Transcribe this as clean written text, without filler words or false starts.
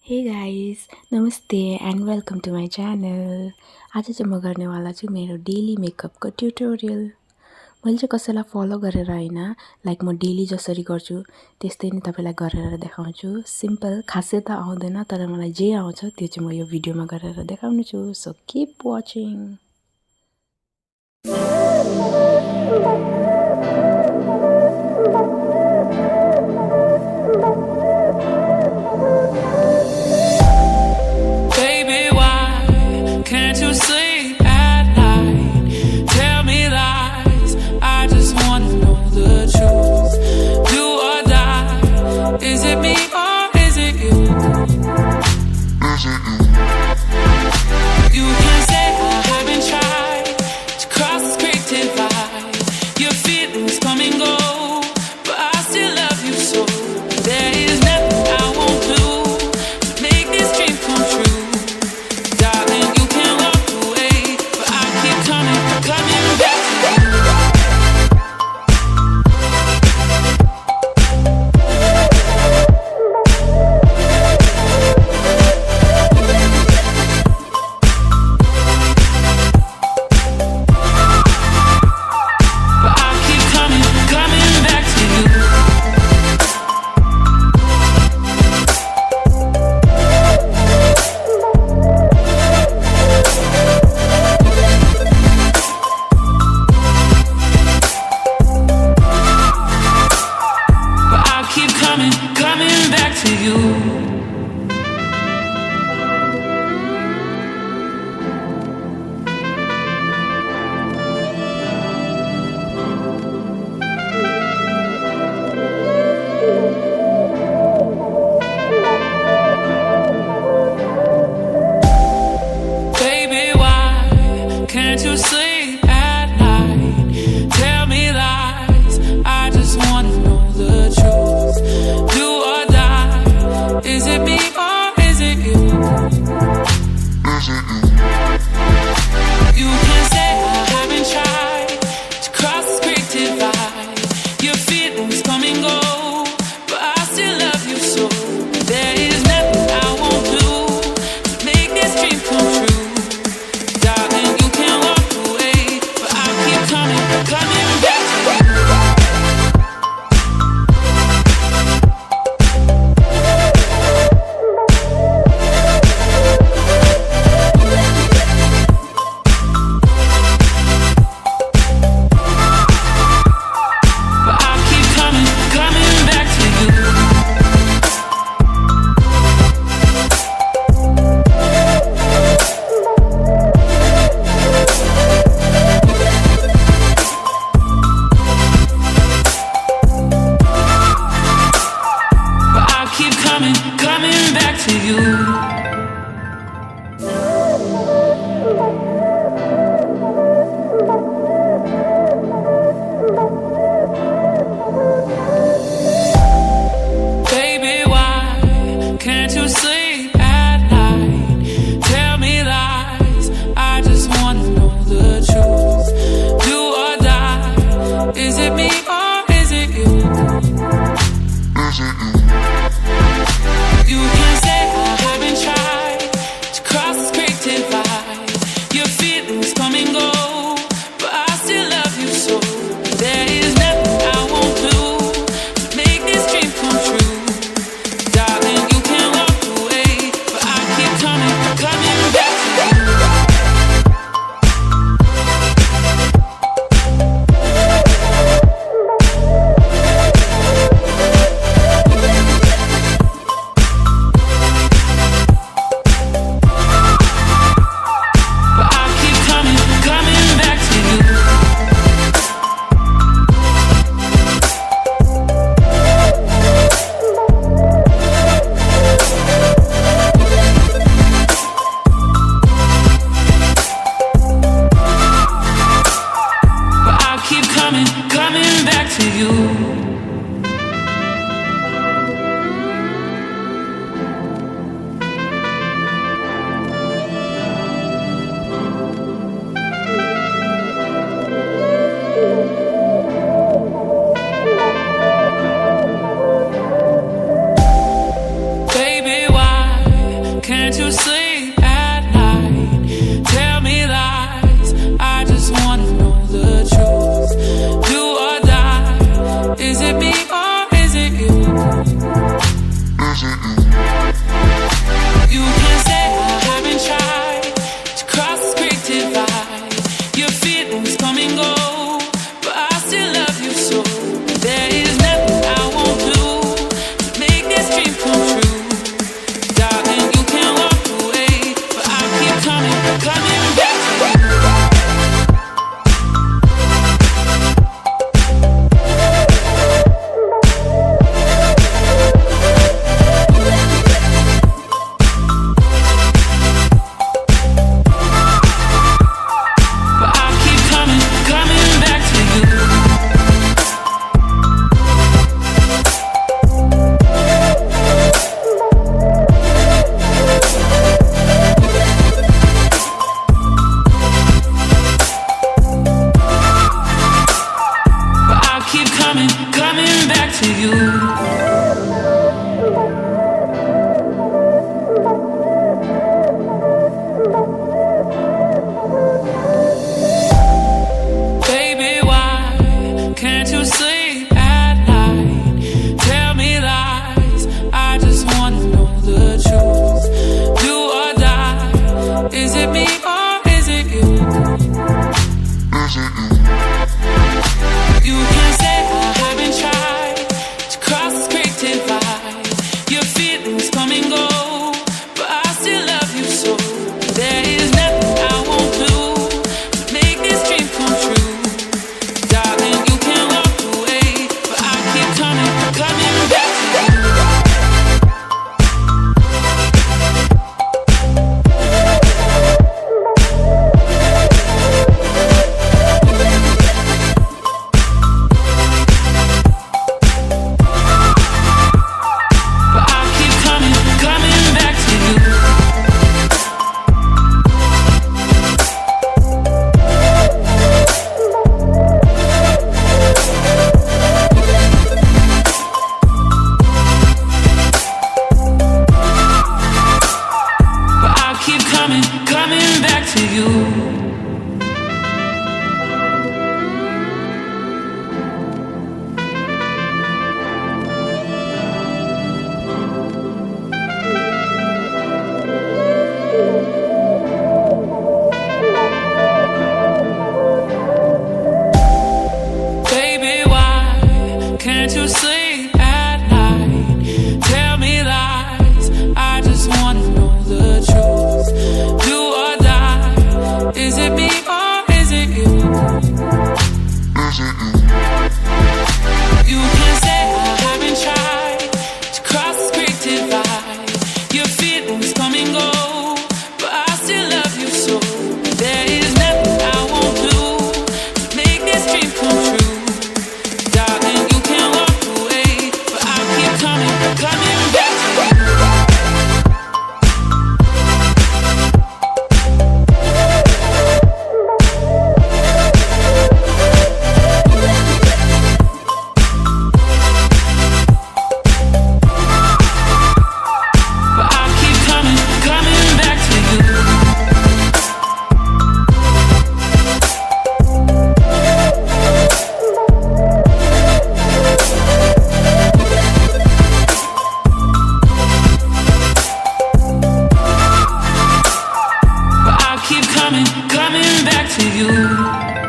हे guys नमस्ते and welcome to my channel. आज चाहिँ म गर्नेवाला छु मेरो डेली मेकअपको ट्युटोरियल। मैले चाहिँ कसैलाई फलो गरेर होइन, लाइक म डेली जसरी गर्छु त्यस्तै नै तपाईँलाई गरेर देखाउँछु। सिम्पल, खासै त आउँदैन, तर मलाई जे आउँछ त्यो चाहिँ म यो भिडियोमा गरेर देखाउने छु। So keep watching. Baby, why can't you sleep at night? Tell me lies, I just wanna know the truth. Do or die, is it me or is it you? You can say I haven't tried to cross this great divide. Your feelings come and go, but I still love you so. There is nothing I won't do to make this dream come true. Darling, you can walk away, but I keep coming back to you. But I keep coming back to you. But I keep coming back to you. Baby, why can't you sleep at night? Tell me lies, I just wanna know the truth. Do or die, is it me or is it you? You can say I haven't tried to cross this great divide. Your feelings come and go, but I still love you so. There is nothing I won't do to make this dream come true. Darling, you can walk away, but I keep coming back to you. But I keep coming back to you. But I keep coming back to you. Baby, why can't you sleep at night? Tell me lies, I just wanna know the truth. Do or die, is it me or is it you? You can say I haven't tried to cross this great divide. Your feelings come and go, but I still love you so. There is nothing I won't do to make this dream come true. Darling, you can walk away, but I keep coming back to you. But I keep coming back to you. But I keep coming back to you. Baby, why keep coming, coming back to you. Baby, why can't you sleep at night? Tell me lies, I just wanna know the truth. Do or die, is it me or is it you? You can say I haven't tried to cross this great divide. Your feelings come and go, but I still love you so. There is nothing I won't do to make this dream come true. Darling, you can walk away, but I keep coming, coming back to you. But I keep coming, coming back to you. But I keep coming, coming back to you. Baby, why can't you sleep at night? Tell me lies, I just wanna know the truth. Do or die, is it me or is it you? You can say I haven't tried to cross this great divide. Your feelings come and go, but I still love you so. There is nothing I won't do to make this dream come true. Darling, you can walk away, but I keep coming, coming back to you. But I keep coming, coming back to you. But I keep coming, coming back to you.